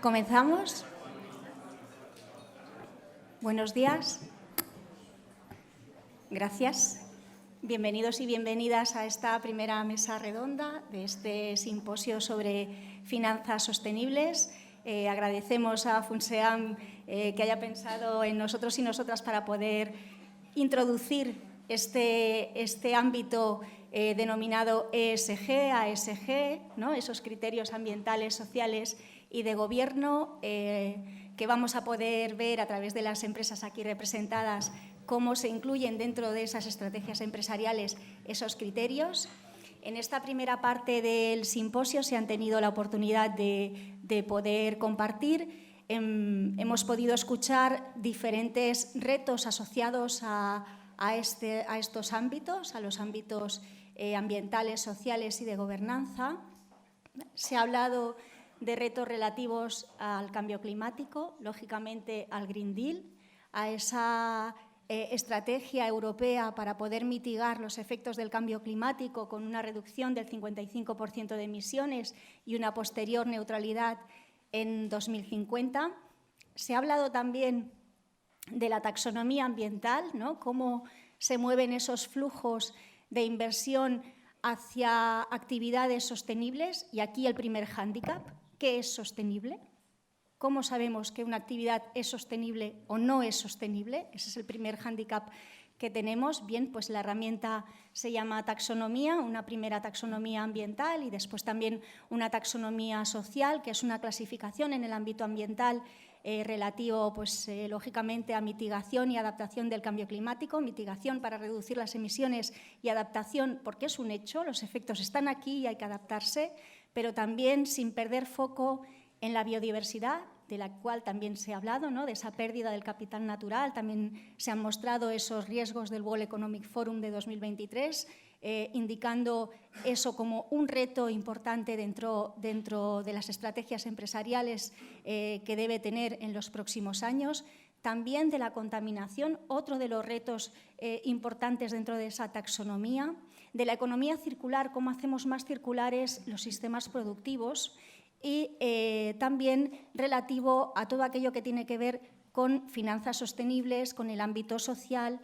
¿Comenzamos? Buenos días. Gracias. Bienvenidos y bienvenidas a esta primera mesa redonda de este simposio sobre finanzas sostenibles. Agradecemos a FUNSEAM que haya pensado en nosotros y nosotras para poder introducir este ámbito denominado ESG, ASG, ¿no? Esos criterios ambientales, sociales y de gobierno que vamos a poder ver a través de las empresas aquí representadas cómo se incluyen dentro de esas estrategias empresariales esos criterios. En esta primera parte del simposio se han tenido la oportunidad de poder compartir. Hemos podido escuchar diferentes retos asociados a estos ámbitos, a los ámbitos ambientales, sociales y de gobernanza. Se ha hablado de retos relativos al cambio climático, lógicamente al Green Deal, a esa estrategia europea para poder mitigar los efectos del cambio climático con una reducción del 55% de emisiones y una posterior neutralidad en 2050. Se ha hablado también de la taxonomía ambiental, ¿no? Cómo se mueven esos flujos de inversión hacia actividades sostenibles. Y aquí el primer hándicap, ¿qué es sostenible? ¿Cómo sabemos que una actividad es sostenible o no es sostenible? Ese es el primer hándicap que tenemos. Bien, pues la herramienta se llama taxonomía, una primera taxonomía ambiental y después también una taxonomía social, que es una clasificación en el ámbito ambiental relativo, pues, lógicamente, a mitigación y adaptación del cambio climático, mitigación para reducir las emisiones y adaptación porque es un hecho, los efectos están aquí y hay que adaptarse, pero también sin perder foco en la biodiversidad, de la cual también se ha hablado, ¿no? De esa pérdida del capital natural. También se han mostrado esos riesgos del World Economic Forum de 2023, indicando eso como un reto importante dentro de las estrategias empresariales que debe tener en los próximos años. También de la contaminación, otro de los retos importantes dentro de esa taxonomía. De la economía circular, cómo hacemos más circulares los sistemas productivos. Y también relativo a todo aquello que tiene que ver con finanzas sostenibles, con el ámbito social.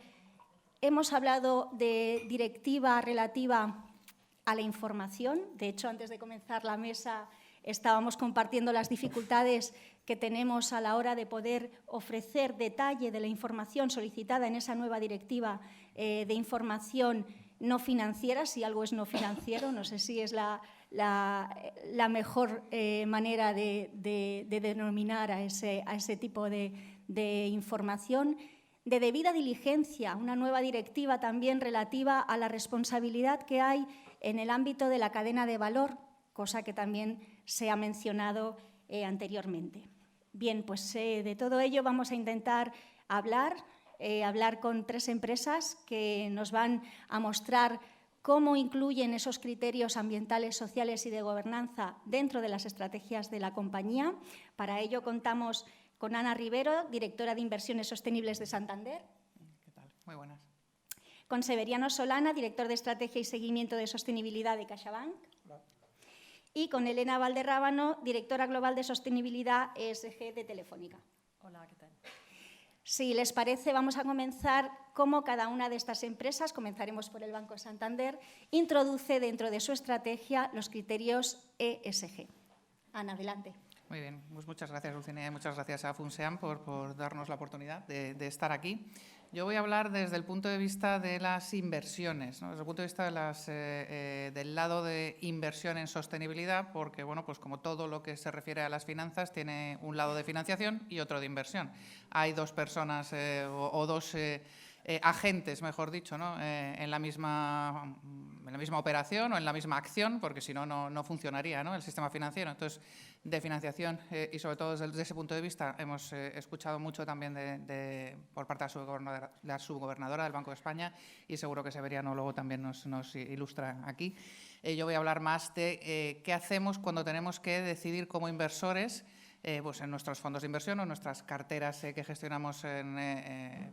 Hemos hablado de directiva relativa a la información. De hecho, antes de comenzar la mesa estábamos compartiendo las dificultades que tenemos a la hora de poder ofrecer detalle de la información solicitada en esa nueva directiva de información no financiera, si algo es no financiero, no sé si es la mejor manera de denominar a ese tipo de información. De debida diligencia, una nueva directiva también relativa a la responsabilidad que hay en el ámbito de la cadena de valor, cosa que también se ha mencionado anteriormente. Bien, pues de todo ello vamos a intentar hablar con tres empresas que nos van a mostrar cómo incluyen esos criterios ambientales, sociales y de gobernanza dentro de las estrategias de la compañía. Para ello contamos con Ana Rivero, directora de Inversiones Sostenibles de Santander. ¿Qué tal? Muy buenas. Con Severiano Solana, director de Estrategia y Seguimiento de Sostenibilidad de CaixaBank. Hola. Y con Elena Valderrábano, directora global de Sostenibilidad ESG de Telefónica. Hola, ¿qué tal? Si les parece, vamos a comenzar cómo cada una de estas empresas, comenzaremos por el Banco Santander, introduce dentro de su estrategia los criterios ESG. Ana, adelante. Muy bien, pues muchas gracias, Dulcinea, y muchas gracias a FUNSEAM por darnos la oportunidad de estar aquí. Yo voy a hablar desde el punto de vista de las inversiones, ¿no? Desde el punto de vista del lado de inversión en sostenibilidad, porque, bueno, pues como todo lo que se refiere a las finanzas, tiene un lado de financiación y otro de inversión. Hay dos personas o dos agentes, mejor dicho, ¿no? en la misma operación o en la misma acción, porque si no, no funcionaría, ¿no? El sistema financiero. Entonces, de financiación y sobre todo desde ese punto de vista hemos escuchado mucho también por parte de la subgobernadora del Banco de España y seguro que Severiano luego también nos ilustra aquí. Yo voy a hablar más de qué hacemos cuando tenemos que decidir como inversores pues en nuestros fondos de inversión o en nuestras carteras que gestionamos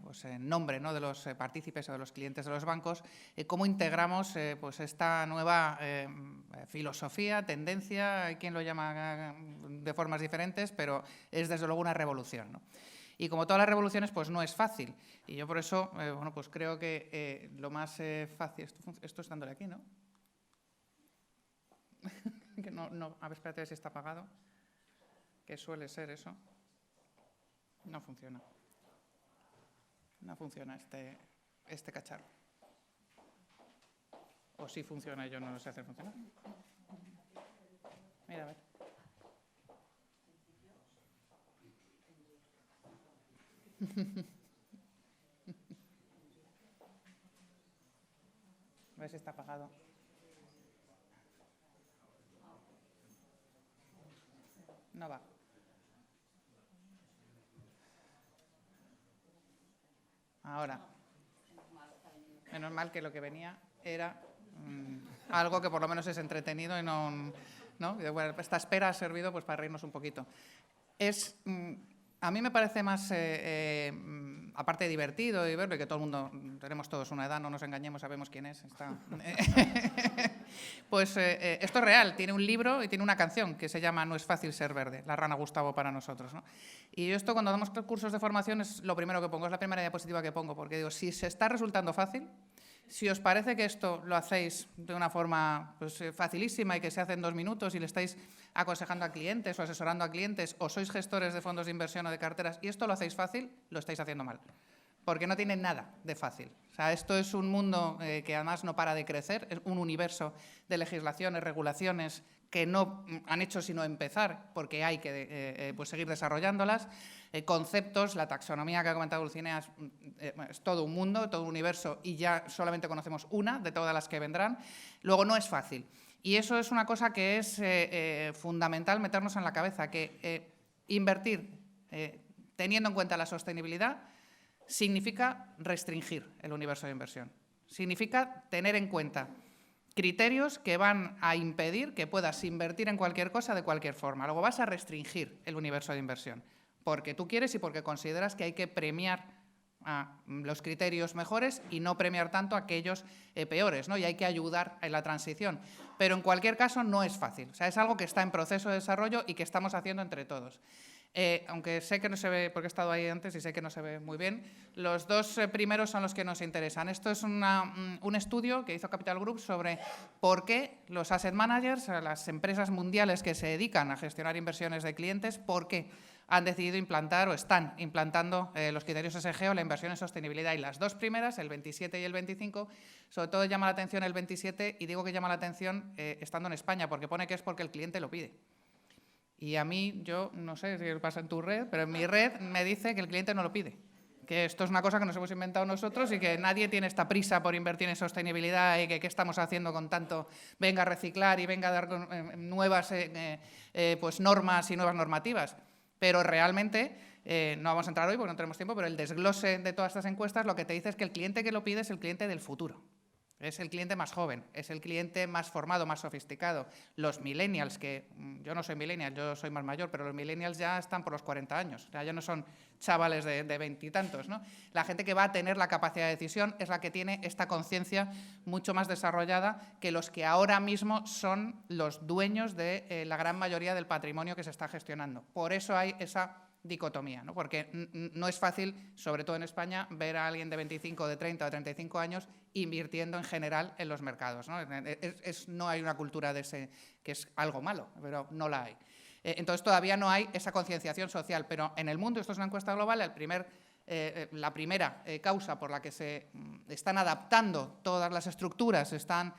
pues en nombre, ¿no?, de los partícipes o de los clientes de los bancos, cómo integramos pues esta nueva filosofía, tendencia, hay quien lo llama de formas diferentes, pero es desde luego una revolución, ¿no? Y como todas las revoluciones, pues no es fácil. Y yo por eso, bueno, pues creo que lo más fácil... Esto es dándole aquí, ¿no? Que no, a ver, espérate si está apagado. Que suele ser eso. No funciona. No funciona este cacharro. O sí funciona y yo no lo sé hacer funcionar. Mira, a ver. A ver si está apagado. No va. Ahora. Menos mal que lo que venía era algo que por lo menos es entretenido y no. Bueno, esta espera ha servido pues para reírnos un poquito. A mí me parece más, aparte de divertido y verlo, y que todo el mundo, tenemos todos una edad, no nos engañemos, sabemos quién es. Pues esto es real, tiene un libro y tiene una canción que se llama No es fácil ser verde, La rana Gustavo para nosotros, ¿no? Y yo esto cuando damos cursos de formación es lo primero que pongo, es la primera diapositiva que pongo, porque digo, si se está resultando fácil, si os parece que esto lo hacéis de una forma pues, facilísima y que se hace en 2 minutos y le estáis aconsejando a clientes o asesorando a clientes o sois gestores de fondos de inversión o de carteras y esto lo hacéis fácil, lo estáis haciendo mal. Porque no tiene nada de fácil. O sea, esto es un mundo que además no para de crecer, es un universo de legislaciones, regulaciones que no han hecho sino empezar porque hay que pues seguir desarrollándolas. Conceptos, la taxonomía que ha comentado Dulcinea es todo un mundo, todo un universo y ya solamente conocemos una de todas las que vendrán. Luego no es fácil y eso es una cosa que es fundamental meternos en la cabeza, que invertir teniendo en cuenta la sostenibilidad significa restringir el universo de inversión, significa tener en cuenta criterios que van a impedir que puedas invertir en cualquier cosa de cualquier forma. Luego vas a restringir el universo de inversión porque tú quieres y porque consideras que hay que premiar a los criterios mejores y no premiar tanto a aquellos peores, ¿no? Y hay que ayudar en la transición. Pero en cualquier caso no es fácil. O sea, es algo que está en proceso de desarrollo y que estamos haciendo entre todos. Aunque sé que no se ve, porque he estado ahí antes y sé que no se ve muy bien, los 2 primeros son los que nos interesan. Esto es un estudio que hizo Capital Group sobre por qué los asset managers, las empresas mundiales que se dedican a gestionar inversiones de clientes, por qué han decidido implantar o están implantando los criterios ESG o la inversión en sostenibilidad. Y las 2 primeras, el 27 y el 25, sobre todo llama la atención el 27 y digo que llama la atención estando en España, porque pone que es porque el cliente lo pide. Y a mí, yo no sé si pasa en tu red, pero en mi red me dice que el cliente no lo pide. Que esto es una cosa que nos hemos inventado nosotros y que nadie tiene esta prisa por invertir en sostenibilidad y que qué estamos haciendo con tanto venga a reciclar y venga a dar nuevas pues normas y nuevas normativas. Pero realmente, no vamos a entrar hoy porque no tenemos tiempo, pero el desglose de todas estas encuestas lo que te dice es que el cliente que lo pide es el cliente del futuro. Es el cliente más joven, es el cliente más formado, más sofisticado. Los millennials, que yo no soy millennial, yo soy más mayor, pero los millennials ya están por los 40 años, o sea, ya no son chavales de 20 y tantos, ¿no? La gente que va a tener la capacidad de decisión es la que tiene esta conciencia mucho más desarrollada que los que ahora mismo son los dueños de la gran mayoría del patrimonio que se está gestionando. Por eso hay esa dicotomía, ¿no? Porque no es fácil, sobre todo en España, ver a alguien de 25, de 30 o de 35 años invirtiendo en general en los mercados, ¿no? No hay una cultura de ese, que es algo malo, pero no la hay. Entonces todavía no hay esa concienciación social, pero en el mundo, esto es una encuesta global, la primera causa por la que se están adaptando todas las estructuras, están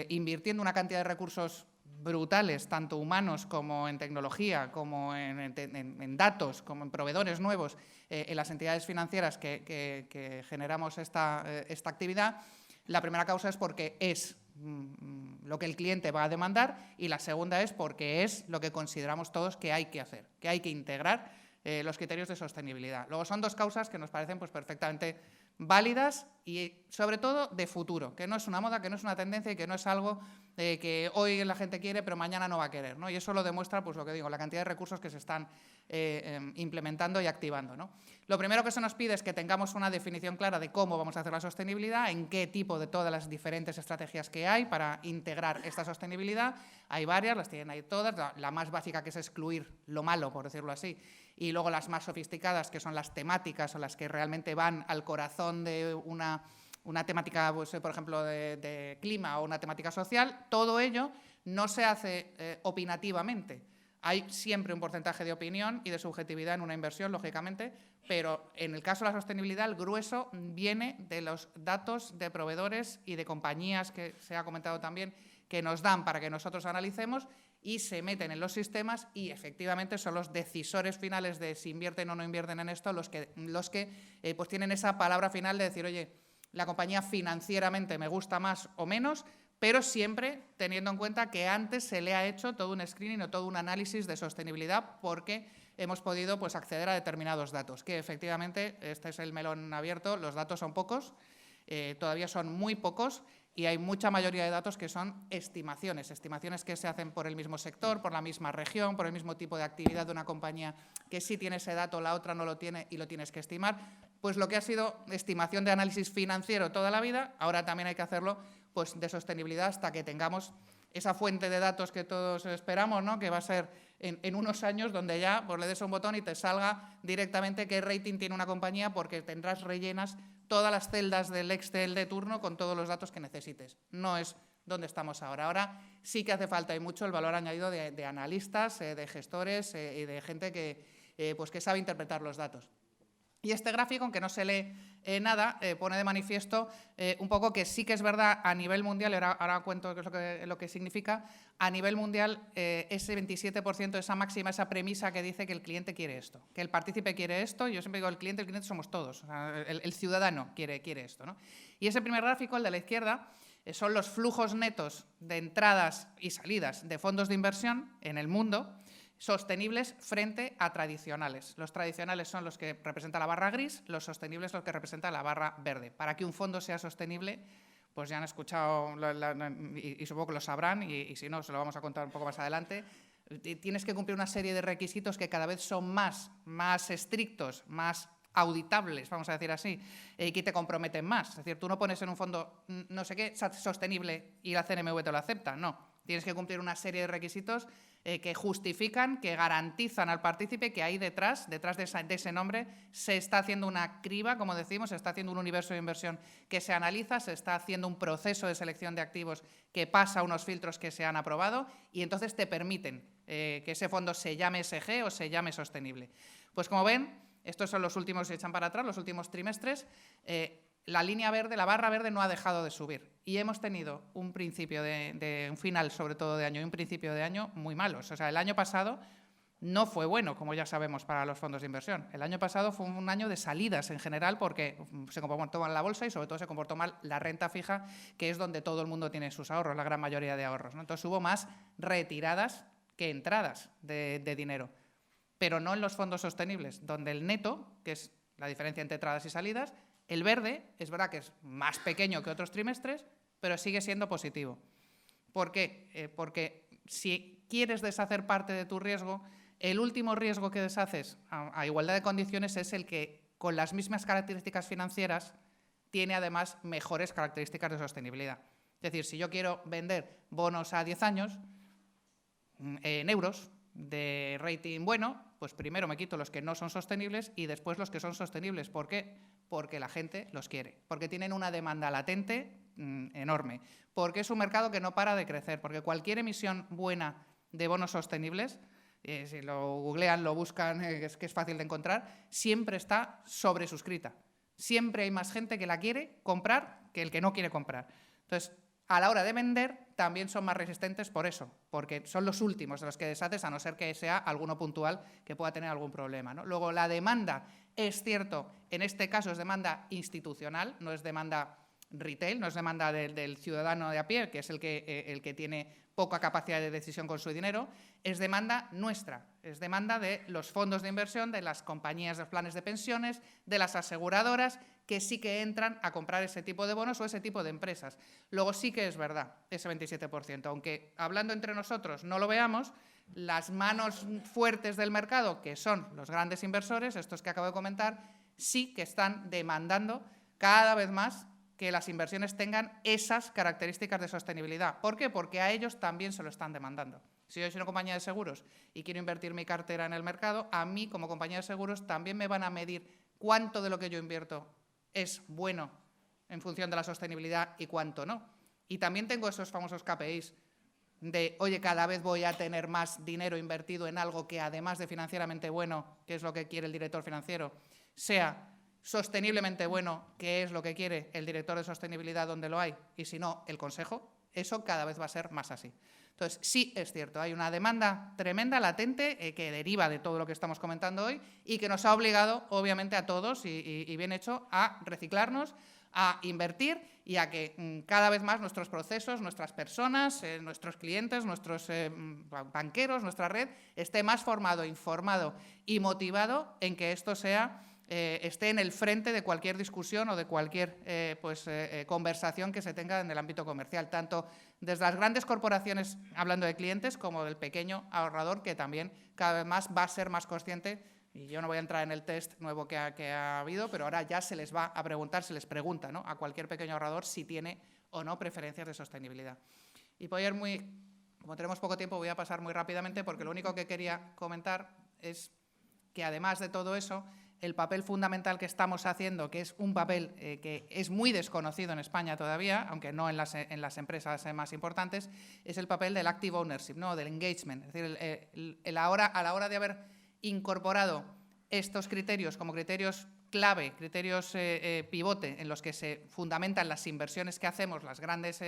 invirtiendo una cantidad de recursos brutales, tanto humanos como en tecnología, como en datos, como en proveedores nuevos, en las entidades financieras que generamos esta actividad. La primera causa es porque es lo que el cliente va a demandar y la segunda es porque es lo que consideramos todos que hay que hacer, que hay que integrar los criterios de sostenibilidad. Luego son 2 causas que nos parecen pues, perfectamente válidas y sobre todo de futuro, que no es una moda, que no es una tendencia y que no es algo que hoy la gente quiere, pero mañana no va a querer, ¿no? Y eso lo demuestra, pues lo que digo, la cantidad de recursos que se están implementando y activando, ¿no? Lo primero que se nos pide es que tengamos una definición clara de cómo vamos a hacer la sostenibilidad, en qué tipo de todas las diferentes estrategias que hay para integrar esta sostenibilidad. Hay varias, las tienen ahí todas. La más básica, que es excluir lo malo, por decirlo así, y luego las más sofisticadas, que son las temáticas o las que realmente van al corazón de una temática, pues, por ejemplo, de clima o una temática social. Todo ello no se hace opinativamente. Hay siempre un porcentaje de opinión y de subjetividad en una inversión, lógicamente, pero en el caso de la sostenibilidad el grueso viene de los datos de proveedores y de compañías, que se ha comentado también, que nos dan para que nosotros analicemos y se meten en los sistemas, y efectivamente son los decisores finales de si invierten o no invierten en esto los que pues tienen esa palabra final de decir, oye, la compañía financieramente me gusta más o menos, pero siempre teniendo en cuenta que antes se le ha hecho todo un screening o todo un análisis de sostenibilidad, porque hemos podido, pues, acceder a determinados datos, que efectivamente, este es el melón abierto, los datos son pocos, todavía son muy pocos, y hay mucha mayoría de datos que son estimaciones que se hacen por el mismo sector, por la misma región, por el mismo tipo de actividad de una compañía que sí tiene ese dato, la otra no lo tiene y lo tienes que estimar. Pues lo que ha sido estimación de análisis financiero toda la vida, ahora también hay que hacerlo, pues, de sostenibilidad, hasta que tengamos esa fuente de datos que todos esperamos, ¿no? Que va a ser en unos años, donde ya, pues, le des a un botón y te salga directamente qué rating tiene una compañía, porque tendrás rellenas todas las celdas del Excel de turno con todos los datos que necesites. No es donde estamos ahora. Ahora sí que hace falta, y mucho, el valor añadido de analistas, de gestores y de gente que, pues, que sabe interpretar los datos. Y este gráfico, aunque no se lee nada, pone de manifiesto un poco que sí que es verdad a nivel mundial, ahora cuento qué es lo que significa, a nivel mundial ese 27%, esa máxima, esa premisa que dice que el cliente quiere esto, que el partícipe quiere esto. Yo siempre digo, el cliente somos todos, o sea, el ciudadano quiere esto, ¿no? Y ese primer gráfico, el de la izquierda, son los flujos netos de entradas y salidas de fondos de inversión en el mundo, sostenibles frente a tradicionales. Los tradicionales son los que representan la barra gris, los sostenibles los que representan la barra verde. Para que un fondo sea sostenible, pues ya han escuchado y supongo que lo sabrán, y si no, se lo vamos a contar un poco más adelante. Tienes que cumplir una serie de requisitos que cada vez son más estrictos, más auditables, vamos a decir así, y que te comprometen más. Es decir, tú no pones en un fondo no sé qué sostenible y la CNMV te lo acepta, no. Tienes que cumplir una serie de requisitos que justifican, que garantizan al partícipe que ahí detrás de ese nombre se está haciendo una criba, como decimos, se está haciendo un universo de inversión que se analiza, se está haciendo un proceso de selección de activos que pasa unos filtros que se han aprobado, y entonces te permiten que ese fondo se llame SG o se llame sostenible. Pues como ven, estos son los últimos, se echan para atrás, los últimos trimestres. La línea verde, la barra verde, no ha dejado de subir, y hemos tenido un principio un final, sobre todo de año, y un principio de año muy malos. O sea, el año pasado no fue bueno, como ya sabemos, para los fondos de inversión. El año pasado fue un año de salidas en general, porque se comportó mal la bolsa y sobre todo se comportó mal la renta fija, que es donde todo el mundo tiene sus ahorros, la gran mayoría de ahorros, ¿no? Entonces hubo más retiradas que entradas de dinero, pero no en los fondos sostenibles, donde el neto, que es la diferencia entre entradas y salidas, el verde es verdad que es más pequeño que otros trimestres, pero sigue siendo positivo. ¿Por qué? Porque si quieres deshacer parte de tu riesgo, el último riesgo que deshaces a igualdad de condiciones es el que, con las mismas características financieras, tiene además mejores características de sostenibilidad. Es decir, si yo quiero vender bonos a 10 años en euros de rating bueno, pues primero me quito los que no son sostenibles y después los que son sostenibles. ¿Por qué? Porque la gente los quiere, porque tienen una demanda latente enorme, porque es un mercado que no para de crecer, porque cualquier emisión buena de bonos sostenibles, si lo googlean, lo buscan, es que es fácil de encontrar, siempre está sobresuscrita. Siempre hay más gente que la quiere comprar que el que no quiere comprar. Entonces, a la hora de vender también son más resistentes por eso, porque son los últimos de los que deshaces, a no ser que sea alguno puntual que pueda tener algún problema, ¿no? Luego, la demanda, es cierto, en este caso es demanda institucional, no es demanda retail, no es demanda del ciudadano de a pie, que es el que tiene poca capacidad de decisión con su dinero, es demanda nuestra, es demanda de los fondos de inversión, de las compañías de planes de pensiones, de las aseguradoras, que sí que entran a comprar ese tipo de bonos o ese tipo de empresas. Luego sí que es verdad, ese 27%, aunque hablando entre nosotros no lo veamos, las manos fuertes del mercado, que son los grandes inversores, estos que acabo de comentar, sí que están demandando cada vez más que las inversiones tengan esas características de sostenibilidad. ¿Por qué? Porque a ellos también se lo están demandando. Si yo soy una compañía de seguros y quiero invertir mi cartera en el mercado, a mí, como compañía de seguros, también me van a medir cuánto de lo que yo invierto es bueno en función de la sostenibilidad y cuánto no. Y también tengo esos famosos KPIs de, oye, cada vez voy a tener más dinero invertido en algo que, además de financieramente bueno, que es lo que quiere el director financiero, sea sosteniblemente bueno, que es lo que quiere el director de sostenibilidad donde lo hay, y si no, el consejo. Eso cada vez va a ser más así. Entonces, sí es cierto, hay una demanda tremenda, latente, que deriva de todo lo que estamos comentando hoy y que nos ha obligado, obviamente, a todos, y bien hecho, a reciclarnos, a invertir y a que cada vez más nuestros procesos, nuestras personas, nuestros clientes, nuestros banqueros, nuestra red, esté más formado, informado y motivado en que esto sea esté en el frente de cualquier discusión o de cualquier conversación que se tenga en el ámbito comercial, tanto desde las grandes corporaciones, hablando de clientes, como del pequeño ahorrador, que también cada vez más va a ser más consciente. Y yo no voy a entrar en el test nuevo que ha habido, pero ahora ya se les va a preguntar, se les pregunta, ¿no?, a cualquier pequeño ahorrador si tiene o no preferencias de sostenibilidad. Y voy a ir como tenemos poco tiempo, voy a pasar muy rápidamente, porque lo único que quería comentar es que, además de todo eso, el papel fundamental que estamos haciendo, que es un papel que es muy desconocido en España todavía, aunque no en las empresas más importantes, es el papel del active ownership, ¿no?, del engagement. Es decir, a la hora de haber incorporado estos criterios como criterios clave, criterios pivote, en los que se fundamentan las inversiones que hacemos, las grandes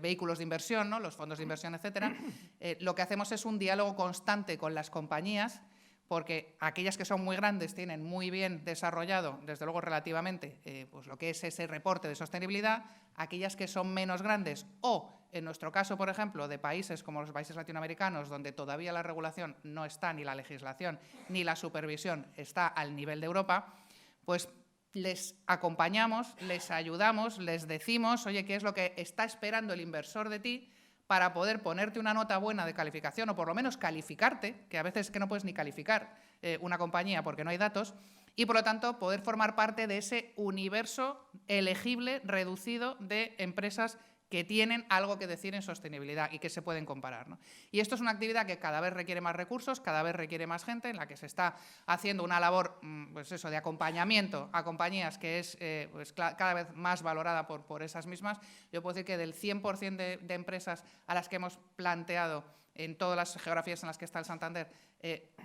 vehículos de inversión, ¿no?, los fondos de inversión, etcétera, lo que hacemos es un diálogo constante con las compañías, porque aquellas que son muy grandes tienen muy bien desarrollado, desde luego relativamente, pues lo que es ese reporte de sostenibilidad. Aquellas que son menos grandes o, en nuestro caso, por ejemplo, de países como los países latinoamericanos, donde todavía la regulación no está, ni la legislación, ni la supervisión está al nivel de Europa, pues les acompañamos, les ayudamos, les decimos, oye, ¿qué es lo que está esperando el inversor de ti para poder ponerte una nota buena de calificación, o por lo menos calificarte, que a veces es que no puedes ni calificar una compañía porque no hay datos, y por lo tanto poder formar parte de ese universo elegible, reducido, de empresas que tienen algo que decir en sostenibilidad y que se pueden comparar, ¿no? Y esto es una actividad que cada vez requiere más recursos, cada vez requiere más gente, en la que se está haciendo una labor, pues eso, de acompañamiento a compañías, que es cada vez más valorada por esas mismas. Yo puedo decir que del 100% de empresas a las que hemos planteado en todas las geografías en las que está el Santander,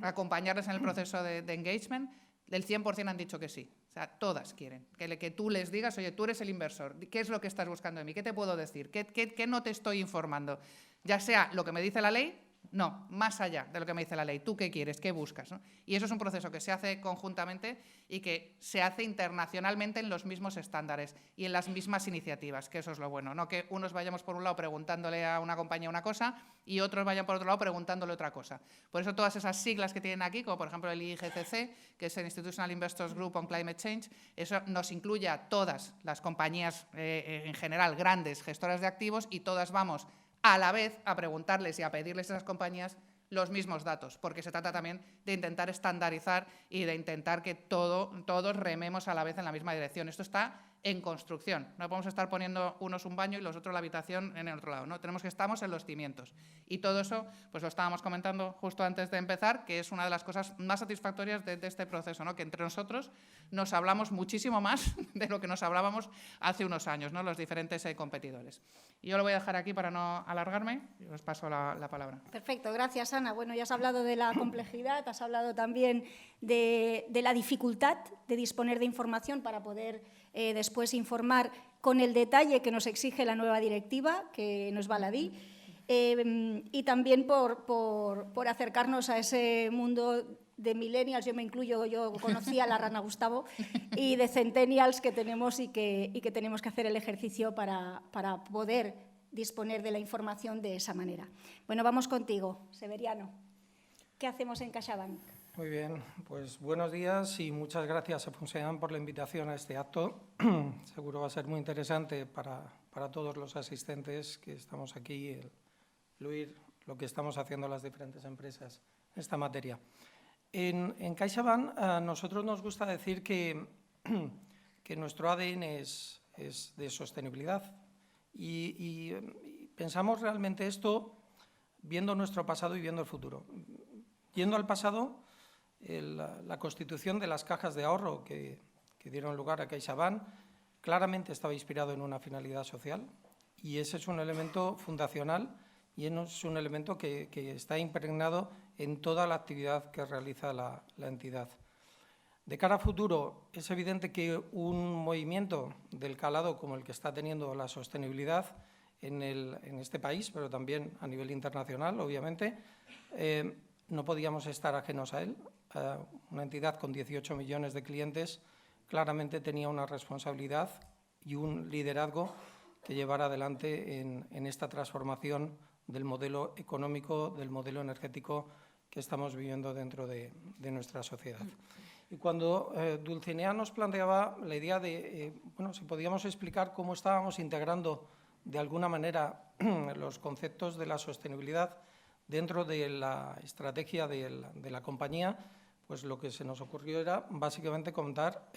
acompañarles en el proceso de engagement, del 100% han dicho que sí. O sea, todas quieren que tú les digas, oye, tú eres el inversor, ¿qué es lo que estás buscando de mí? ¿Qué te puedo decir? ¿Qué no te estoy informando? Ya sea lo que me dice la ley, no, más allá de lo que me dice la ley. ¿Tú qué quieres? ¿Qué buscas?, ¿no? Y eso es un proceso que se hace conjuntamente y que se hace internacionalmente en los mismos estándares y en las mismas iniciativas, que eso es lo bueno. No que unos vayamos por un lado preguntándole a una compañía una cosa y otros vayan por otro lado preguntándole otra cosa. Por eso todas esas siglas que tienen aquí, como por ejemplo el IGCC, que es el Institutional Investors Group on Climate Change, eso nos incluye a todas las compañías en general, grandes gestoras de activos, y todas vamos a la vez a preguntarles y a pedirles a esas compañías los mismos datos, porque se trata también de intentar estandarizar y de intentar que todos rememos a la vez en la misma dirección. Esto está en construcción. No podemos estar poniendo unos un baño y los otros la habitación en el otro lado, ¿no? Estamos en los cimientos. Y todo eso, pues lo estábamos comentando justo antes de empezar, que es una de las cosas más satisfactorias de este proceso, ¿no?, que entre nosotros nos hablamos muchísimo más de lo que nos hablábamos hace unos años, ¿no?, los diferentes competidores. Y yo lo voy a dejar aquí para no alargarme y os paso la palabra. Perfecto, gracias, Ana. Bueno, ya has hablado de la complejidad, has hablado también de la dificultad de disponer de información para poder después informar con el detalle que nos exige la nueva directiva, que nos va a la DI, y también por acercarnos a ese mundo de millennials, yo me incluyo, yo conocía a la Rana Gustavo, y de centennials que tenemos y que tenemos que hacer el ejercicio para poder disponer de la información de esa manera. Bueno, vamos contigo, Severiano. ¿Qué hacemos en CaixaBank? Muy bien, pues buenos días y muchas gracias a FUNSEAM por la invitación a este acto. Seguro va a ser muy interesante para todos los asistentes que estamos aquí, el oír lo que estamos haciendo las diferentes empresas en esta materia. En CaixaBank a nosotros nos gusta decir que nuestro ADN es de sostenibilidad y pensamos realmente esto viendo nuestro pasado y viendo el futuro. Yendo al pasado, la constitución de las cajas de ahorro que dieron lugar a CaixaBank claramente estaba inspirado en una finalidad social y ese es un elemento fundacional y es un elemento que está impregnado en toda la actividad que realiza la entidad. De cara a futuro, es evidente que un movimiento del calado como el que está teniendo la sostenibilidad en este país, pero también a nivel internacional, obviamente, no podíamos estar ajenos a él. Una entidad con 18 millones de clientes claramente tenía una responsabilidad y un liderazgo que llevar adelante en esta transformación del modelo económico, del modelo energético que estamos viviendo dentro de nuestra sociedad. Y cuando Dulcinea nos planteaba la idea de, si podíamos explicar cómo estábamos integrando de alguna manera los conceptos de la sostenibilidad dentro de la estrategia de la compañía, pues lo que se nos ocurrió era básicamente contar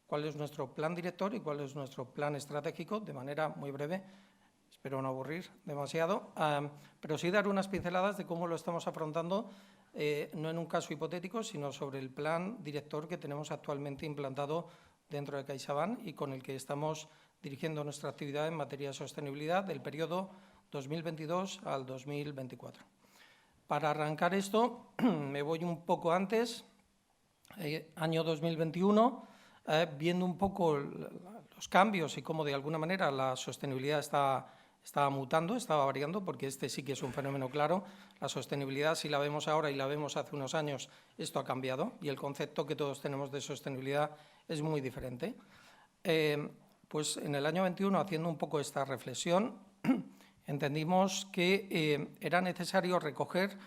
cuál es nuestro plan director y cuál es nuestro plan estratégico, de manera muy breve, espero no aburrir demasiado, pero sí dar unas pinceladas de cómo lo estamos afrontando, no en un caso hipotético, sino sobre el plan director que tenemos actualmente implantado dentro de CaixaBank y con el que estamos dirigiendo nuestra actividad en materia de sostenibilidad del periodo 2022 al 2024. Para arrancar esto, me voy un poco antes, año 2021, viendo un poco los cambios y cómo de alguna manera la sostenibilidad estaba mutando, estaba variando, porque este sí que es un fenómeno claro. La sostenibilidad, si la vemos ahora y la vemos hace unos años, esto ha cambiado y el concepto que todos tenemos de sostenibilidad es muy diferente. Pues en el año 21, haciendo un poco esta reflexión, entendimos que era necesario recoger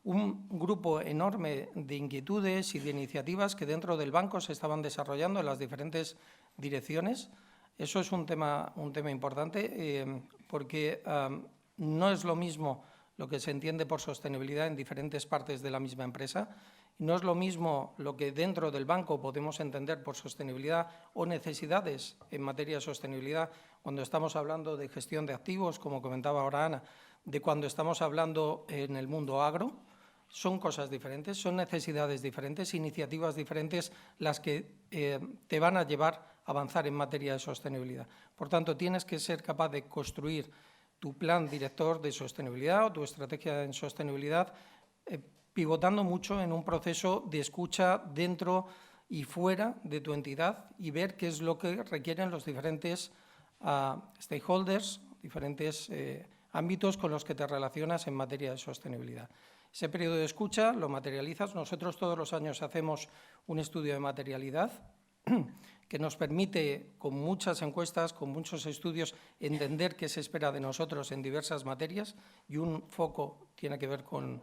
un grupo enorme de inquietudes y de iniciativas que dentro del banco se estaban desarrollando en las diferentes direcciones. Eso es un tema importante porque no es lo mismo lo que se entiende por sostenibilidad en diferentes partes de la misma empresa. No es lo mismo lo que dentro del banco podemos entender por sostenibilidad o necesidades en materia de sostenibilidad cuando estamos hablando de gestión de activos, como comentaba ahora Ana, de cuando estamos hablando en el mundo agro. Son cosas diferentes, son necesidades diferentes, iniciativas diferentes las que te van a llevar a avanzar en materia de sostenibilidad. Por tanto, tienes que ser capaz de construir tu plan director de sostenibilidad o tu estrategia en sostenibilidad pivotando mucho en un proceso de escucha dentro y fuera de tu entidad y ver qué es lo que requieren los diferentes stakeholders, diferentes ámbitos con los que te relacionas en materia de sostenibilidad. Ese periodo de escucha lo materializas. Nosotros todos los años hacemos un estudio de materialidad que nos permite, con muchas encuestas, con muchos estudios, entender qué se espera de nosotros en diversas materias y un foco tiene que ver con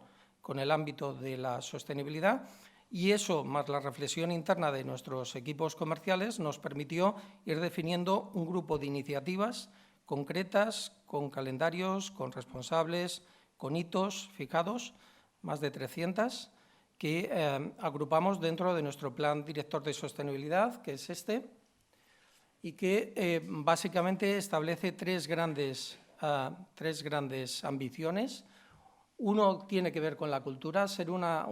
el ámbito de la sostenibilidad y eso, más la reflexión interna de nuestros equipos comerciales, nos permitió ir definiendo un grupo de iniciativas concretas, con calendarios, con responsables, con hitos fijados, más de 300, que agrupamos dentro de nuestro plan director de sostenibilidad, que es este, y que básicamente establece tres grandes ambiciones. Uno tiene que ver con la cultura, ser una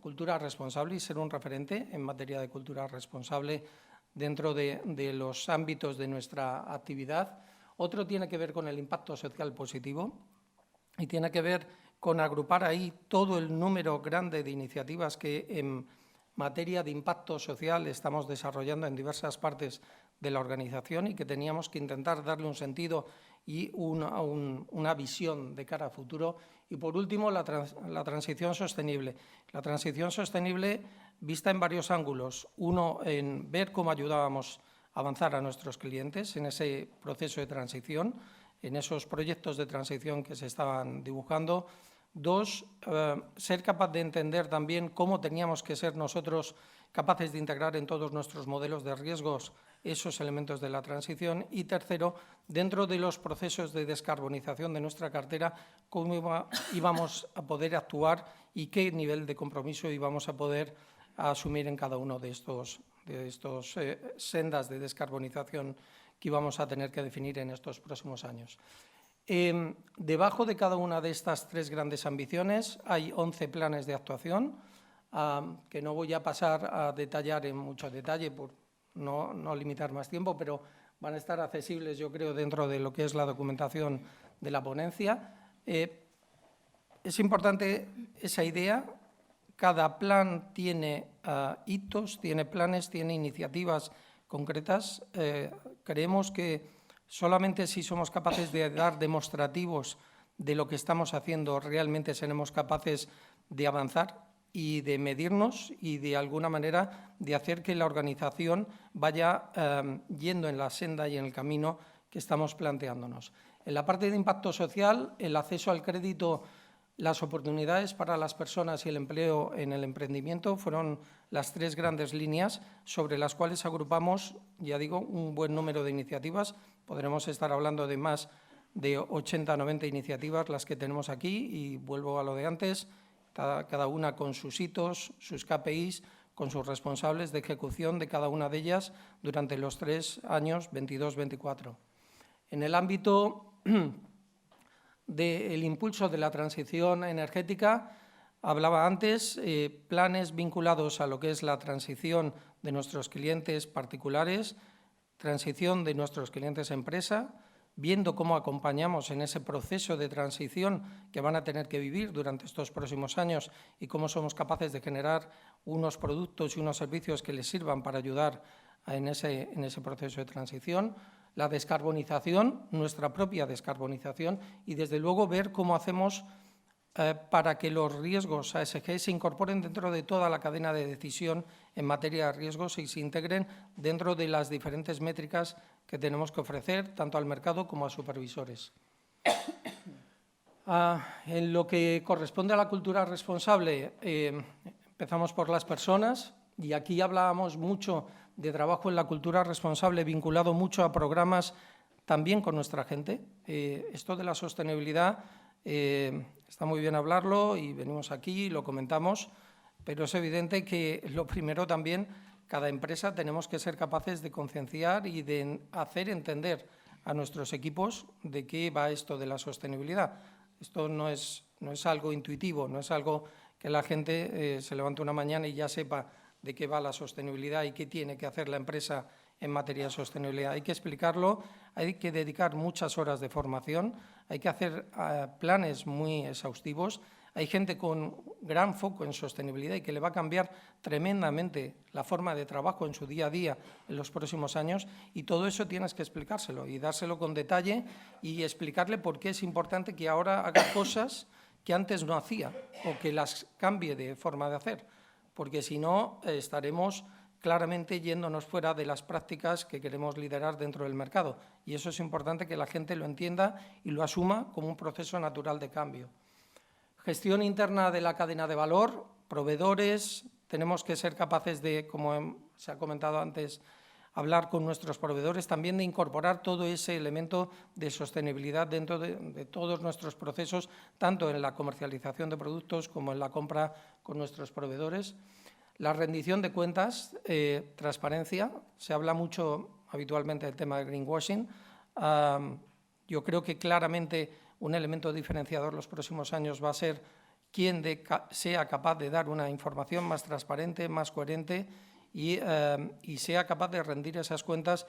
cultura responsable y ser un referente en materia de cultura responsable dentro de los ámbitos de nuestra actividad. Otro tiene que ver con el impacto social positivo y tiene que ver con agrupar ahí todo el número grande de iniciativas que en materia de impacto social estamos desarrollando en diversas partes de la organización y que teníamos que intentar darle un sentido y una visión de cara a futuro. Y, por último, la transición sostenible. La transición sostenible vista en varios ángulos. Uno, en ver cómo ayudábamos a avanzar a nuestros clientes en ese proceso de transición, en esos proyectos de transición que se estaban dibujando. 2, ser capaz de entender también cómo teníamos que ser nosotros capaces de integrar en todos nuestros modelos de riesgos esos elementos de la transición. Y tercero, dentro de los procesos de descarbonización de nuestra cartera, cómo íbamos a poder actuar y qué nivel de compromiso íbamos a poder asumir en cada uno de estos sendas de descarbonización que íbamos a tener que definir en estos próximos años. Debajo de cada una de estas 3 grandes ambiciones hay 11 planes de actuación que no voy a pasar a detallar en mucho detalle por no limitar más tiempo, pero van a estar accesibles, yo creo, dentro de lo que es la documentación de la ponencia. Es importante esa idea. Cada plan tiene hitos, tiene planes, tiene iniciativas concretas. Creemos que solamente si somos capaces de dar demostrativos de lo que estamos haciendo, realmente seremos capaces de avanzar y de medirnos y, de alguna manera, de hacer que la organización vaya yendo en la senda y en el camino que estamos planteándonos. En la parte de impacto social, el acceso al crédito, las oportunidades para las personas y el empleo en el emprendimiento fueron las 3 grandes líneas sobre las cuales agrupamos, ya digo, un buen número de iniciativas. Podremos estar hablando de más de 80 o 90 iniciativas las que tenemos aquí, y vuelvo a lo de antes, cada una con sus hitos, sus KPIs, con sus responsables de ejecución de cada una de ellas durante los 3 años 22-24. En el ámbito del impulso de la transición energética, hablaba antes, planes vinculados a lo que es la transición de nuestros clientes particulares, transición de nuestros clientes empresa, viendo cómo acompañamos en ese proceso de transición que van a tener que vivir durante estos próximos años y cómo somos capaces de generar unos productos y unos servicios que les sirvan para ayudar en ese proceso de transición. La descarbonización, nuestra propia descarbonización, y desde luego ver cómo hacemos para que los riesgos ESG se incorporen dentro de toda la cadena de decisión en materia de riesgos y se integren dentro de las diferentes métricas que tenemos que ofrecer tanto al mercado como a supervisores. En lo que corresponde a la cultura responsable, empezamos por las personas, y aquí hablábamos mucho de trabajo en la cultura responsable vinculado mucho a programas también con nuestra gente. Esto de la sostenibilidad está muy bien hablarlo y venimos aquí y lo comentamos, pero es evidente que lo primero también, cada empresa tenemos que ser capaces de concienciar y de hacer entender a nuestros equipos de qué va esto de la sostenibilidad. Esto no es algo intuitivo, no es algo que la gente se levante una mañana y ya sepa de qué va la sostenibilidad y qué tiene que hacer la empresa en materia de sostenibilidad. Hay que explicarlo, hay que dedicar muchas horas de formación, hay que hacer planes muy exhaustivos. Hay gente con gran foco en sostenibilidad y que le va a cambiar tremendamente la forma de trabajo en su día a día en los próximos años, y todo eso tienes que explicárselo y dárselo con detalle y explicarle por qué es importante que ahora haga cosas que antes no hacía o que las cambie de forma de hacer, porque si no estaremos claramente yéndonos fuera de las prácticas que queremos liderar dentro del mercado, y eso es importante que la gente lo entienda y lo asuma como un proceso natural de cambio. Gestión interna de la cadena de valor, proveedores, tenemos que ser capaces de, como se ha comentado antes, hablar con nuestros proveedores, también de incorporar todo ese elemento de sostenibilidad dentro de todos nuestros procesos, tanto en la comercialización de productos como en la compra con nuestros proveedores. La rendición de cuentas, transparencia, se habla mucho habitualmente del tema del greenwashing. Yo creo que claramente un elemento diferenciador los próximos años va a ser quien sea capaz de dar una información más transparente, más coherente y sea capaz de rendir esas cuentas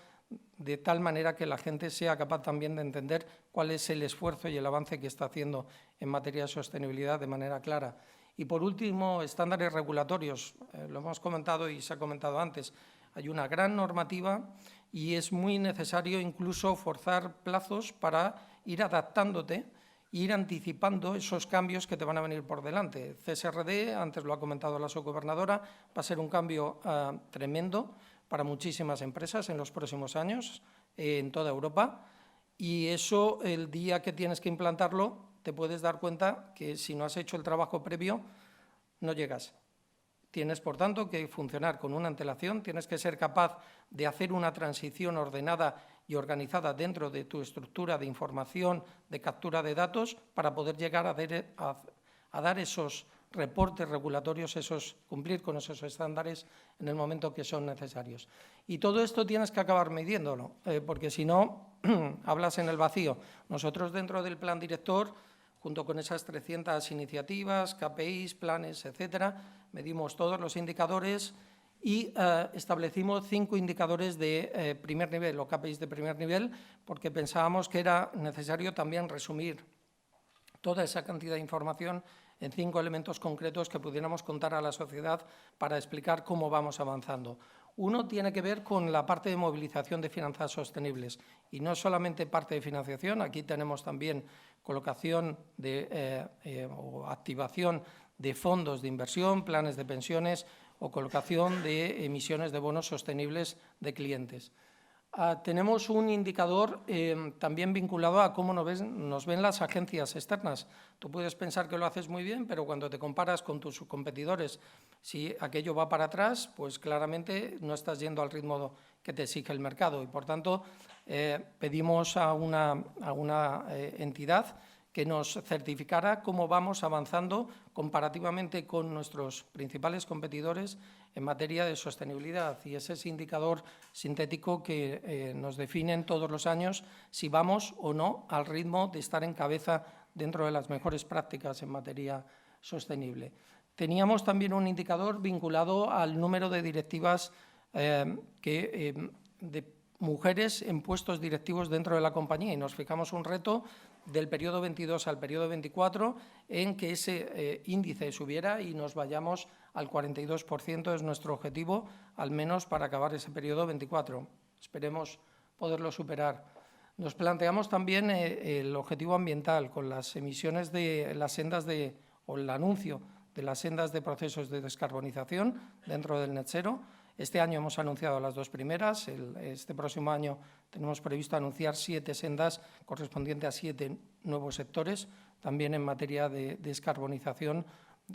de tal manera que la gente sea capaz también de entender cuál es el esfuerzo y el avance que está haciendo en materia de sostenibilidad de manera clara. Y, por último, estándares regulatorios. Lo hemos comentado y se ha comentado antes. Hay una gran normativa y es muy necesario incluso forzar plazos para ir adaptándote, ir anticipando esos cambios que te van a venir por delante. CSRD, antes lo ha comentado la subgobernadora, va a ser un cambio tremendo para muchísimas empresas en los próximos años en toda Europa, y eso, el día que tienes que implantarlo, te puedes dar cuenta que si no has hecho el trabajo previo, no llegas. Tienes, por tanto, que funcionar con una antelación, tienes que ser capaz de hacer una transición ordenada y organizada dentro de tu estructura de información, de captura de datos, para poder llegar a dar esos reportes regulatorios, cumplir con esos estándares en el momento que son necesarios. Y todo esto tienes que acabar midiéndolo, porque si no, hablas en el vacío. Nosotros dentro del plan director, junto con esas 300 iniciativas, KPIs, planes, etcétera, medimos todos los indicadores y establecimos 5 indicadores de primer nivel o KPIs de primer nivel, porque pensábamos que era necesario también resumir toda esa cantidad de información en 5 elementos concretos que pudiéramos contar a la sociedad para explicar cómo vamos avanzando. Uno tiene que ver con la parte de movilización de finanzas sostenibles y no solamente parte de financiación, aquí tenemos también colocación o activación de fondos de inversión, planes de pensiones o colocación de emisiones de bonos sostenibles de clientes. Tenemos un indicador también vinculado a cómo nos ven las agencias externas. Tú puedes pensar que lo haces muy bien, pero cuando te comparas con tus competidores, si aquello va para atrás, pues claramente no estás yendo al ritmo que te exige el mercado. Y, por tanto, pedimos a una entidad que nos certificara cómo vamos avanzando comparativamente con nuestros principales competidores en materia de sostenibilidad. Y ese es el indicador sintético que nos definen todos los años si vamos o no al ritmo de estar en cabeza dentro de las mejores prácticas en materia sostenible. Teníamos también un indicador vinculado al número de directivas de mujeres en puestos directivos dentro de la compañía y nos fijamos un reto del periodo 22 al periodo 24 en que ese índice subiera y nos vayamos al 42%, es nuestro objetivo, al menos para acabar ese periodo 24. Esperemos poderlo superar. Nos planteamos también el objetivo ambiental con las emisiones de las sendas o el anuncio de las sendas de procesos de descarbonización dentro del Net Zero. Este año hemos anunciado las 2 primeras, este próximo año tenemos previsto anunciar 7 sendas correspondientes a 7 nuevos sectores, también en materia de descarbonización,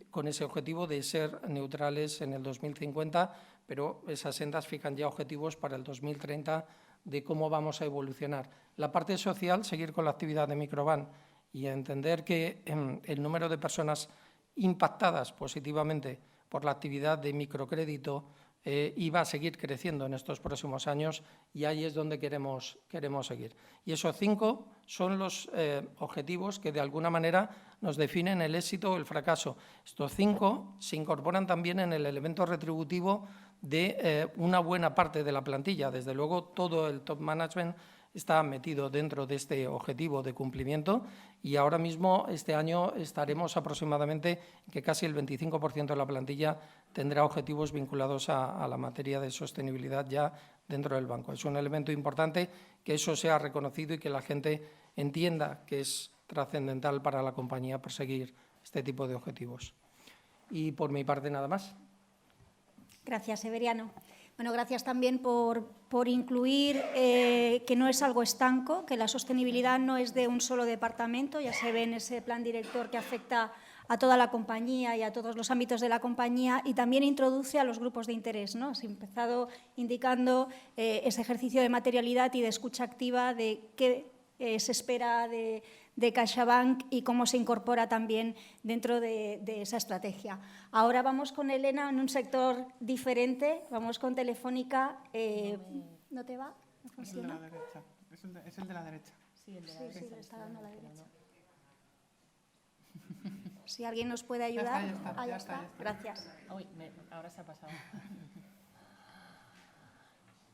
con ese objetivo de ser neutrales en el 2050, pero esas sendas fijan ya objetivos para el 2030 de cómo vamos a evolucionar. La parte social, seguir con la actividad de Microban y entender que el número de personas impactadas positivamente por la actividad de microcrédito iba a seguir creciendo en estos próximos años y ahí es donde queremos seguir. Y esos 5 son los objetivos que de alguna manera nos definen el éxito o el fracaso. Estos 5 se incorporan también en el elemento retributivo de una buena parte de la plantilla. Desde luego, todo el top management está metido dentro de este objetivo de cumplimiento y ahora mismo, este año, estaremos aproximadamente que casi el 25% de la plantilla tendrá objetivos vinculados a la materia de sostenibilidad ya dentro del banco. Es un elemento importante que eso sea reconocido y que la gente entienda que es trascendental para la compañía perseguir este tipo de objetivos. Y por mi parte, nada más. Gracias, Severiano. Bueno, gracias también por incluir que no es algo estanco, que la sostenibilidad no es de un solo departamento, ya se ve en ese plan director que afecta a toda la compañía y a todos los ámbitos de la compañía y también introduce a los grupos de interés, ¿no? Has empezado indicando ese ejercicio de materialidad y de escucha activa de qué se espera de CaixaBank y cómo se incorpora también dentro de esa estrategia. Ahora vamos con Elena en un sector diferente, vamos con Telefónica. ¿No te va? ¿No funciona? Es el de la derecha. Sí, sí, le está dando a la derecha. Si alguien nos puede ayudar. Ya está. Gracias. Uy, ahora se ha pasado.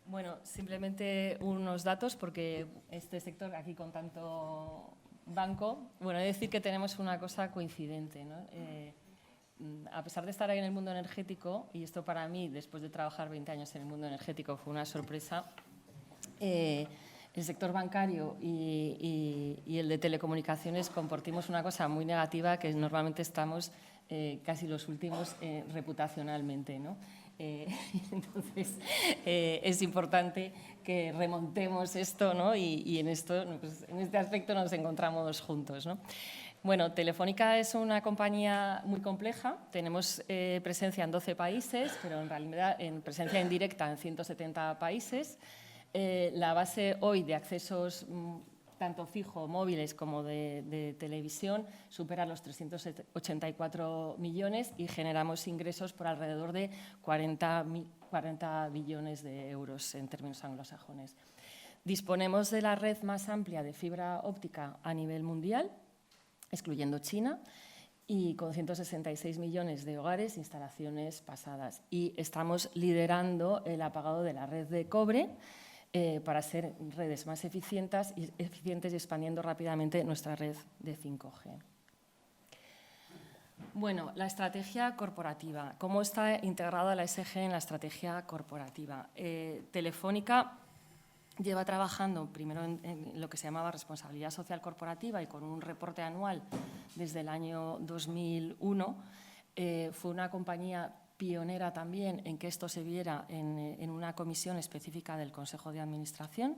Bueno, simplemente unos datos, porque este sector, aquí con tanto banco, bueno, he de decir que tenemos una cosa coincidente, ¿no? A pesar de estar ahí en el mundo energético, y esto para mí, después de trabajar 20 años en el mundo energético, fue una sorpresa, el sector bancario y el de telecomunicaciones compartimos una cosa muy negativa, que normalmente estamos casi los últimos reputacionalmente, ¿no? Entonces, es importante que remontemos esto, ¿no? Y en esto, pues, en este aspecto nos encontramos juntos, ¿no? Bueno, Telefónica es una compañía muy compleja. Tenemos presencia en 12 países, pero en realidad en presencia indirecta en 170 países. La base hoy de accesos tanto fijo, móviles como de televisión supera los 384 millones y generamos ingresos por alrededor de 40 billones de euros en términos anglosajones. Disponemos de la red más amplia de fibra óptica a nivel mundial, excluyendo China, y con 166 millones de hogares, instalaciones pasadas. Y estamos liderando el apagado de la red de cobre para ser redes más eficientes y expandiendo rápidamente nuestra red de 5G. Bueno, la estrategia corporativa. ¿Cómo está integrada la ESG en la estrategia corporativa? Telefónica lleva trabajando primero en lo que se llamaba responsabilidad social corporativa y con un reporte anual desde el año 2001. Fue una compañía pionera también en que esto se viera en una comisión específica del Consejo de Administración,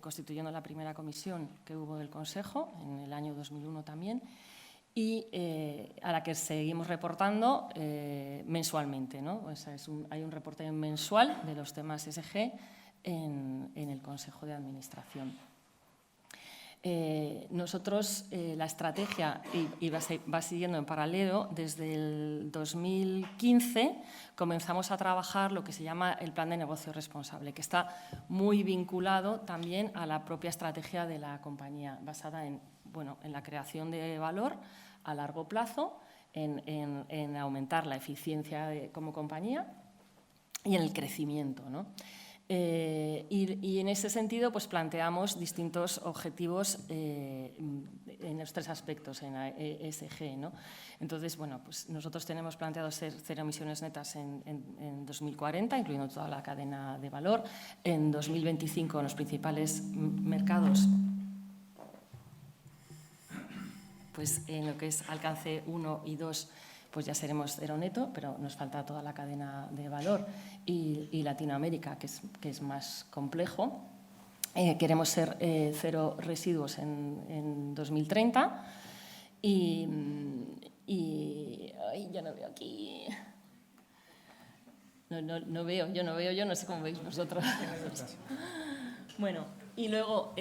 constituyendo la primera comisión que hubo del Consejo en el año 2001 también, y a la que seguimos reportando mensualmente, ¿no? O sea, hay un reporte mensual de los temas ESG en el Consejo de Administración. Nosotros, la estrategia va siguiendo en paralelo. Desde el 2015 comenzamos a trabajar lo que se llama el Plan de Negocio Responsable, que está muy vinculado también a la propia estrategia de la compañía, basada en la creación de valor a largo plazo, en aumentar la eficiencia como compañía y en el crecimiento, ¿no? Y en ese sentido pues, planteamos distintos objetivos en los tres aspectos en la ESG, ¿no? Entonces, bueno, pues nosotros tenemos planteado ser cero emisiones netas en 2040, incluyendo toda la cadena de valor. En 2025, en los principales mercados, pues en lo que es alcance 1 y 2, pues ya seremos cero neto, pero nos falta toda la cadena de valor y Latinoamérica, que es más complejo. Queremos ser cero residuos en 2030 y ay, ya no veo aquí. No veo, yo no sé cómo veis vosotros. Bueno, y luego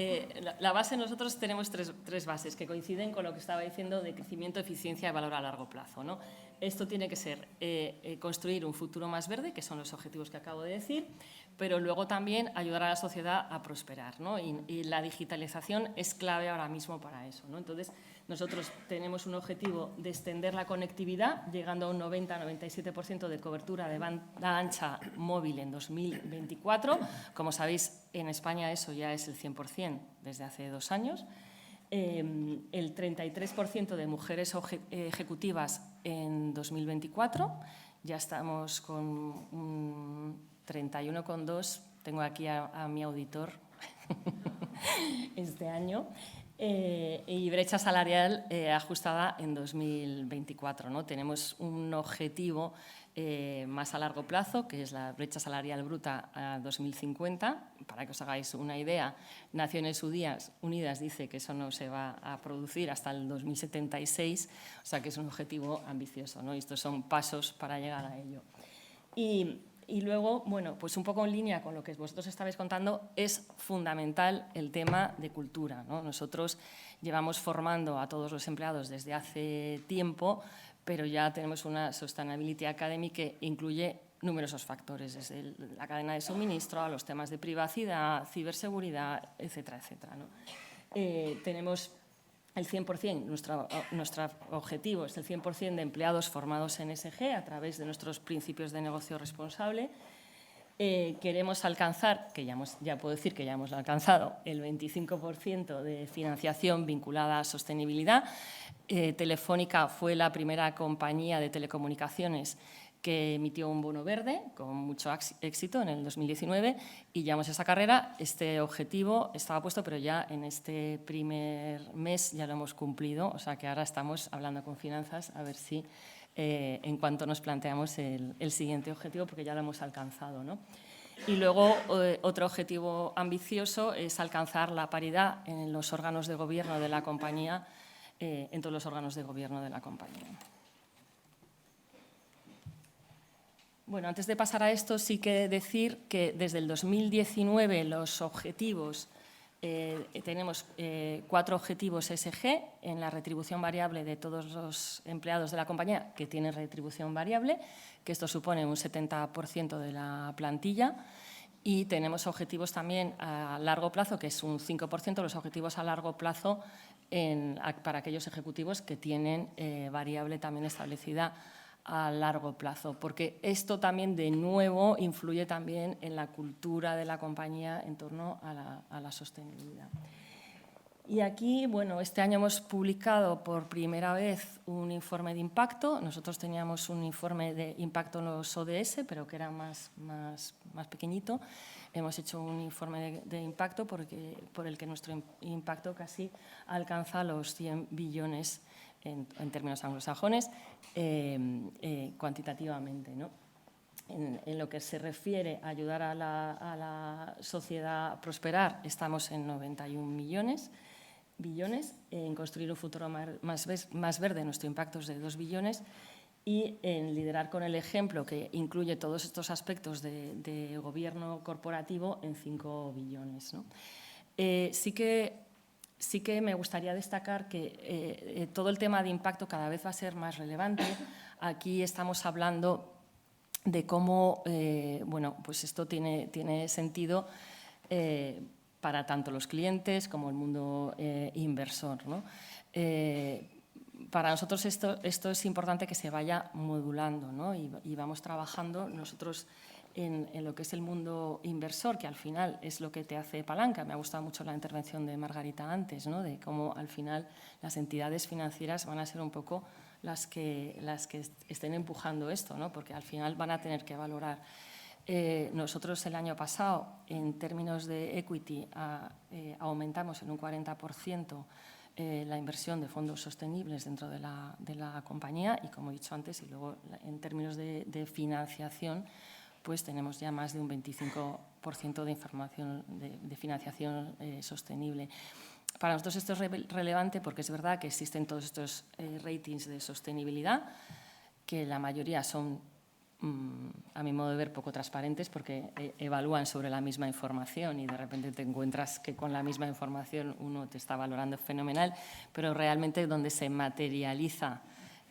la base, nosotros tenemos tres bases que coinciden con lo que estaba diciendo de crecimiento, eficiencia y valor a largo plazo, ¿no? Esto tiene que ser construir un futuro más verde, que son los objetivos que acabo de decir, pero luego también ayudar a la sociedad a prosperar, ¿no? Y la digitalización es clave ahora mismo para eso, ¿no? Entonces, nosotros tenemos un objetivo de extender la conectividad, llegando a un 90-97% de cobertura de banda ancha móvil en 2024. Como sabéis, en España eso ya es el 100% desde hace 2 años. El 33% de mujeres ejecutivas en 2024. Ya estamos con un 31,2. Tengo aquí a mi auditor este año. Y brecha salarial ajustada en 2024, ¿no? Tenemos un objetivo más a largo plazo, que es la brecha salarial bruta a 2050. Para que os hagáis una idea, Naciones Unidas dice que eso no se va a producir hasta el 2076, o sea que es un objetivo ambicioso, ¿no? Y estos son pasos para llegar a ello. Y luego, bueno, pues un poco en línea con lo que vosotros estabais contando, es fundamental el tema de cultura, ¿no? Nosotros llevamos formando a todos los empleados desde hace tiempo, pero ya tenemos una Sustainability Academy que incluye numerosos factores, desde la cadena de suministro a los temas de privacidad, ciberseguridad, etcétera, etcétera, ¿no? Tenemos el 100%, nuestro objetivo es el 100% de empleados formados en ESG a través de nuestros principios de negocio responsable. Queremos alcanzar, ya puedo decir que ya hemos alcanzado, el 25% de financiación vinculada a sostenibilidad. Telefónica fue la primera compañía de telecomunicaciones que emitió un bono verde con mucho éxito en el 2019 y llevamos esa carrera. Este objetivo estaba puesto, pero ya en este primer mes ya lo hemos cumplido, o sea que ahora estamos hablando con finanzas a ver si en cuanto nos planteamos el siguiente objetivo, porque ya lo hemos alcanzado, ¿no? Y luego otro objetivo ambicioso es alcanzar la paridad en los órganos de gobierno de la compañía en todos los órganos de gobierno de la compañía. Bueno, antes de pasar a esto, sí que decir que desde el 2019 los objetivos, tenemos 4 objetivos SG en la retribución variable de todos los empleados de la compañía que tienen retribución variable, que esto supone un 70% de la plantilla. Y tenemos objetivos también a largo plazo, que es un 5% de los objetivos a largo plazo para aquellos ejecutivos que tienen variable también establecida a largo plazo, porque esto también de nuevo influye también en la cultura de la compañía en torno a la sostenibilidad. Y aquí, bueno, este año hemos publicado por primera vez un informe de impacto. Nosotros teníamos un informe de impacto en los ODS, pero que era más pequeñito. Hemos hecho un informe de impacto por el que nuestro impacto casi alcanza los 100 billones en términos anglosajones, cuantitativamente, ¿no? En lo que se refiere a ayudar a la sociedad a prosperar, estamos en 91 billones, en construir un futuro más verde, nuestro impacto es de 2 billones, y en liderar con el ejemplo, que incluye todos estos aspectos de gobierno corporativo, en 5 billones, ¿no? Sí que me gustaría destacar que todo el tema de impacto cada vez va a ser más relevante. Aquí estamos hablando de cómo bueno, pues esto tiene sentido para tanto los clientes como el mundo inversor, ¿no? Para nosotros esto es importante que se vaya modulando, ¿no? Y vamos trabajando nosotros en lo que es el mundo inversor, que al final es lo que te hace palanca. Me ha gustado mucho la intervención de Margarita antes, ¿no? De cómo al final las entidades financieras van a ser un poco las que estén empujando esto, ¿no? Porque al final van a tener que valorar. Nosotros el año pasado, en términos de equity, aumentamos en un 40% la inversión de fondos sostenibles dentro de la compañía y, como he dicho antes, y luego en términos de financiación, pues tenemos ya más de un 25% de financiación sostenible. Para nosotros esto es relevante porque es verdad que existen todos estos ratings de sostenibilidad, que la mayoría son, a mi modo de ver, poco transparentes porque evalúan sobre la misma información y de repente te encuentras que con la misma información uno te está valorando fenomenal, pero realmente donde se materializa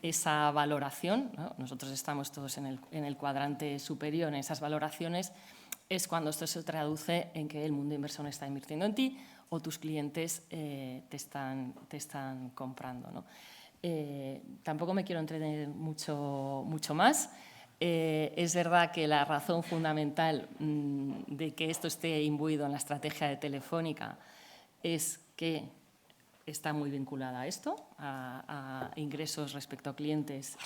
esa valoración, ¿no? Nosotros estamos todos en el cuadrante superior en esas valoraciones, es cuando esto se traduce en que el mundo inversor está invirtiendo en ti o tus clientes te están comprando, ¿no? Tampoco me quiero entretener mucho más. Es verdad que la razón fundamental de que esto esté imbuido en la estrategia de Telefónica es que está muy vinculada a esto, a ingresos respecto a clientes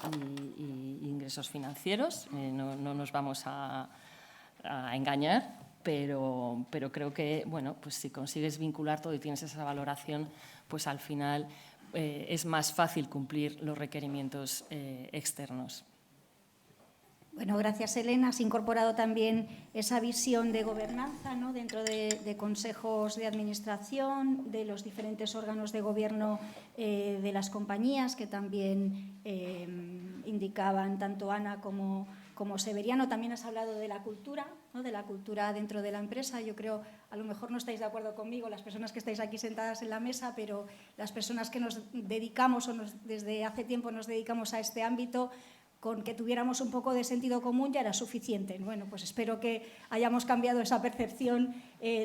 y ingresos financieros. No nos vamos a engañar, pero creo que, bueno, pues si consigues vincular todo y tienes esa valoración, pues al final es más fácil cumplir los requerimientos externos. Bueno, gracias, Elena. Has incorporado también esa visión de gobernanza, ¿no? Dentro de consejos de administración, de los diferentes órganos de gobierno de las compañías, que también indicaban tanto Ana como Severiano. También has hablado de la cultura, ¿no? De la cultura dentro de la empresa. Yo creo, a lo mejor no estáis de acuerdo conmigo, las personas que estáis aquí sentadas en la mesa, pero las personas que nos dedicamos desde hace tiempo nos dedicamos a este ámbito, con que tuviéramos un poco de sentido común ya era suficiente. Bueno, pues espero que hayamos cambiado esa percepción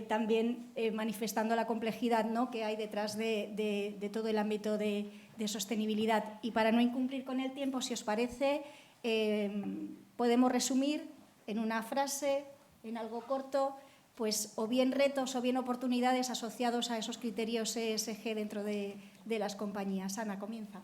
también manifestando la complejidad, ¿no? Que hay detrás de todo el ámbito de sostenibilidad. Y para no incumplir con el tiempo, si os parece, podemos resumir en una frase, en algo corto, pues o bien retos o bien oportunidades asociados a esos criterios ESG dentro de las compañías. Ana, comienza.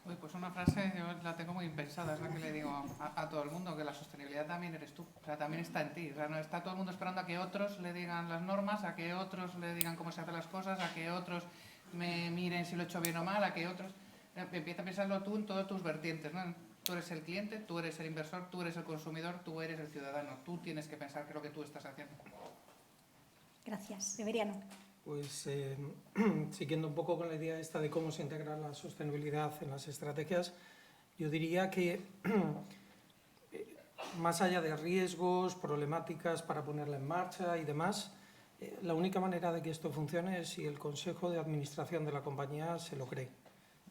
Uy, pues una frase yo la tengo muy pensada, es la que le digo a todo el mundo, que la sostenibilidad también eres tú, o sea, también está en ti, o sea, no está todo el mundo esperando a que otros le digan las normas, a que otros le digan cómo se hacen las cosas, a que otros me miren si lo he hecho bien o mal, a que otros... Empieza a pensarlo tú en todas tus vertientes, ¿no? Tú eres el cliente, tú eres el inversor, tú eres el consumidor, tú eres el ciudadano, tú tienes que pensar qué es lo que tú estás haciendo. Gracias. Severiano. Pues siguiendo un poco con la idea esta de cómo se integra la sostenibilidad en las estrategias, yo diría que más allá de riesgos, problemáticas para ponerla en marcha y demás, la única manera de que esto funcione es si el Consejo de Administración de la compañía se lo cree.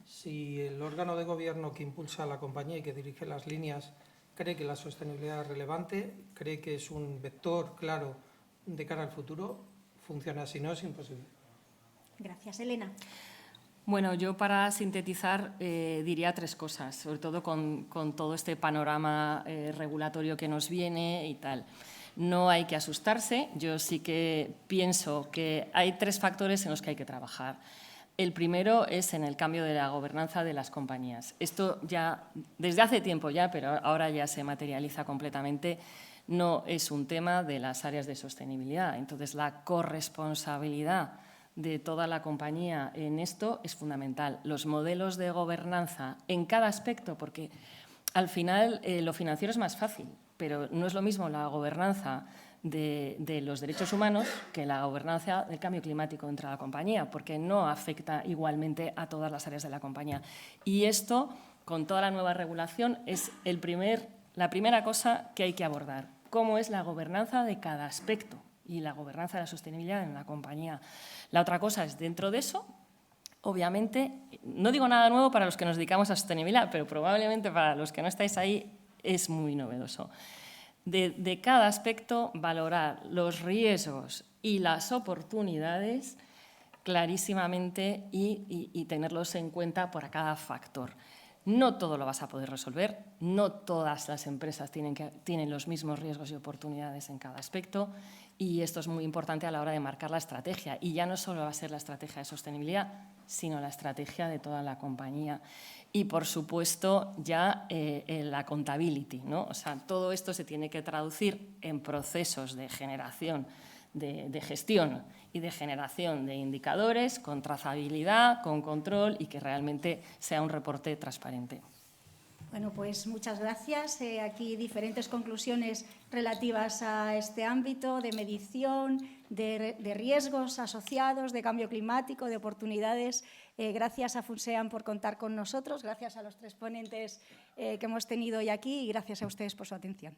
Si el órgano de gobierno que impulsa a la compañía y que dirige las líneas cree que la sostenibilidad es relevante, cree que es un vector claro de cara al futuro, funciona. Si no, es imposible. Gracias, Elena. Bueno, yo para sintetizar diría 3 cosas, sobre todo con todo este panorama regulatorio que nos viene y tal. No hay que asustarse, yo sí que pienso que hay 3 factores en los que hay que trabajar. El primero es en el cambio de la gobernanza de las compañías. Esto ya, desde hace tiempo ya, pero ahora ya se materializa completamente, no es un tema de las áreas de sostenibilidad. Entonces, la corresponsabilidad de toda la compañía en esto es fundamental. Los modelos de gobernanza en cada aspecto, porque al final lo financiero es más fácil, pero no es lo mismo la gobernanza de los derechos humanos que la gobernanza del cambio climático dentro de la compañía, porque no afecta igualmente a todas las áreas de la compañía. Y esto, con toda la nueva regulación, es la primera cosa que hay que abordar. ¿Cómo es la gobernanza de cada aspecto? Y la gobernanza de la sostenibilidad en la compañía. La otra cosa es, dentro de eso, obviamente, no digo nada nuevo para los que nos dedicamos a sostenibilidad, pero probablemente para los que no estáis ahí es muy novedoso. De cada aspecto, valorar los riesgos y las oportunidades clarísimamente y tenerlos en cuenta por cada factor. No todo lo vas a poder resolver, no todas las empresas tienen los mismos riesgos y oportunidades en cada aspecto, y esto es muy importante a la hora de marcar la estrategia. Y ya no solo va a ser la estrategia de sostenibilidad, sino la estrategia de toda la compañía. Y, por supuesto, ya la accountability, ¿no? O sea, todo esto se tiene que traducir en procesos de generación, de gestión y de generación de indicadores con trazabilidad, con control y que realmente sea un reporte transparente. Bueno, pues muchas gracias. Aquí diferentes conclusiones relativas a este ámbito de medición, de riesgos asociados, de cambio climático, de oportunidades. Gracias a FUNSEAM por contar con nosotros, gracias a los 3 ponentes que hemos tenido hoy aquí y gracias a ustedes por su atención.